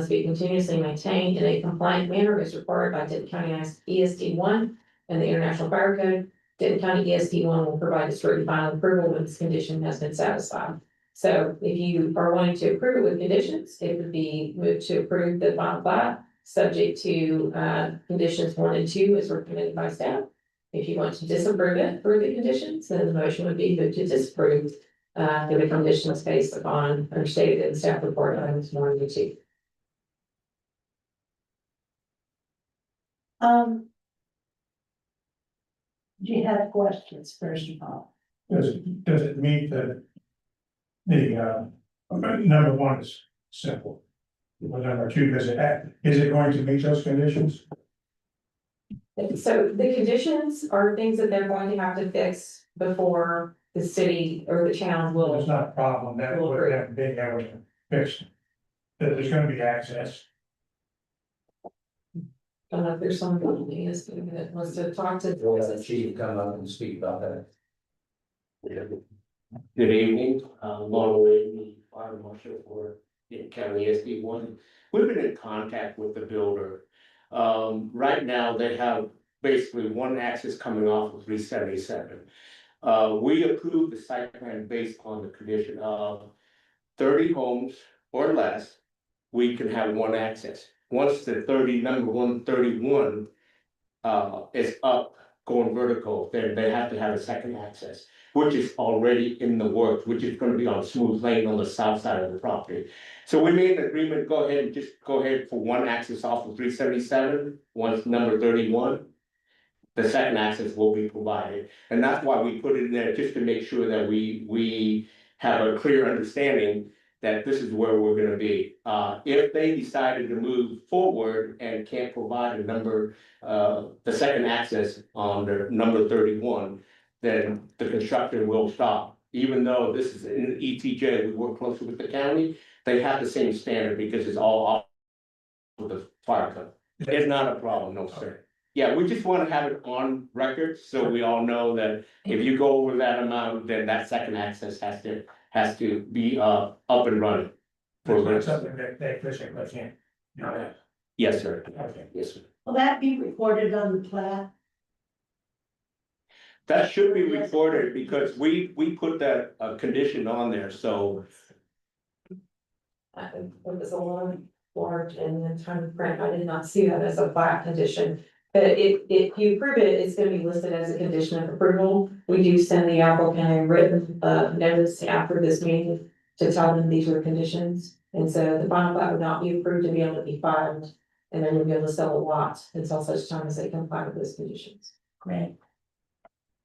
must be continuously maintained in a compliant manner as required by Denton County ESD 1 and the International Fire Code. Denton County ESD 1 will provide its written final approval when this condition has been satisfied. So if you are wanting to approve it with conditions, it would be moved to approve the final plat, subject to conditions 1 and 2 as recommended by staff. If you want to disapprove it for the conditions, then the motion would be to disapprove for the conditions based upon or stated in the staff report items 1 and 2. Do you have questions, first of all? Does it meet the number one is simple. Well, number two, is it going to meet those conditions? So the conditions are things that they're going to have to fix before the city or the town will. It's not a problem that would have been able to fix. That there's gonna be access. I don't know if there's someone that wants to talk to. Chief come up and speak about that. Good evening, Long Way, Fire Marshal for Denton County SD 1. We've been in contact with the builder. Right now, they have basically one access coming off of 377. We approved the site plan based on the condition of 30 homes or less, we can have one access. Once the number 131 is up going vertical, then they have to have a second access, which is already in the works, which is going to be on Smooth Lane on the south side of the property. So we made an agreement, go ahead for one access off of 377, once number 31. The second access will be provided. And that's why we put it in there, just to make sure that we have a clear understanding that this is where we're gonna be. If they decided to move forward and can't provide a number, the second access on the number 31, then the construction will stop. Even though this is in ETJ, we work closely with the county, they have the same standard because it's all off with the fire code. It's not a problem, no sir. Yeah, we just want to have it on record, so we all know that if you go over that amount, then that second access has to be up and running. It's not something that they physically can't. Yes, sir. Okay. Yes, sir. Will that be recorded on the plat? That should be recorded because we put that condition on there, so. It was a large and then tiny print. I did not see that as a flat condition. But if you approve it, it's gonna be listed as a condition of approval. We do send the applicant a written notice after this meeting to tell them these are conditions. And so the final plat would not be approved to be able to be filed. And then we'll be able to sell a lot until such time as they comply with those conditions. Great.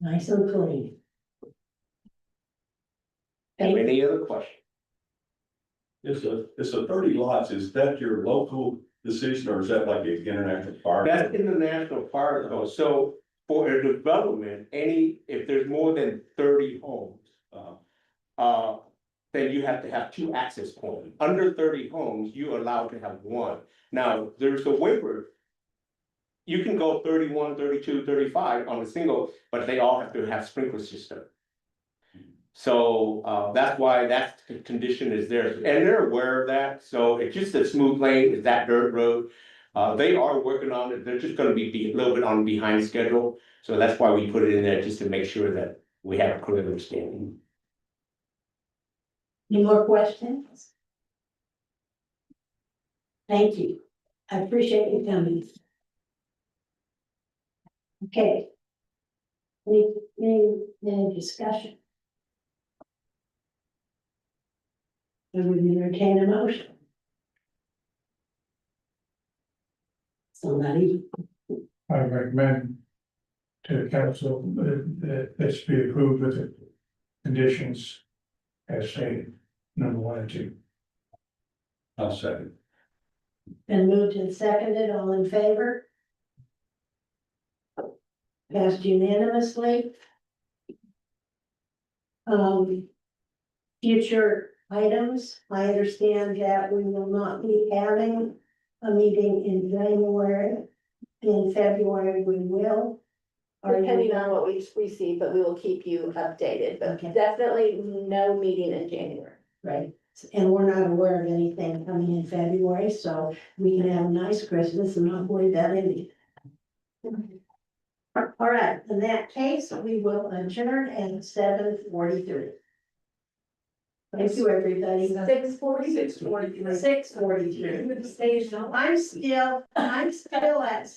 Nice and clean. Thank you. Any other questions? It's a 30 lots, is that your local decision or is that like the international fire? That's in the national fire code, so for a development, if there's more than 30 homes. Then you have to have 2 access points. Under 30 homes, you're allowed to have 1. Now, there's a waiver. You can go 31, 32, 35 on a single, but they all have to have sprinkler system. So that's why that condition is there, and they're aware of that. So it's just a Smooth Lane, is that dirt road. They are working on it. They're just going to be a little bit on behind schedule. So that's why we put it in there, just to make sure that we have a clear understanding. Any more questions? Thank you. I appreciate you coming. Okay. Any discussion? I would entertain a motion. Somebody, I recommend to the council that this be approved with the conditions as stated, number 1 and 2. I'll second. been moved and seconded, all in favor? Passed unanimously. Future items, I understand that we will not be having a meeting in January. In February, we will. Depending on what we receive, but we will keep you updated, but Okay. definitely no meeting in January. Right, And we're not aware of anything coming in February, so we can have a nice Christmas and not worry about anything. All right, in that case, we will adjourn at 7:43. Thank you, everybody. 6:40. 6:43. I'm still at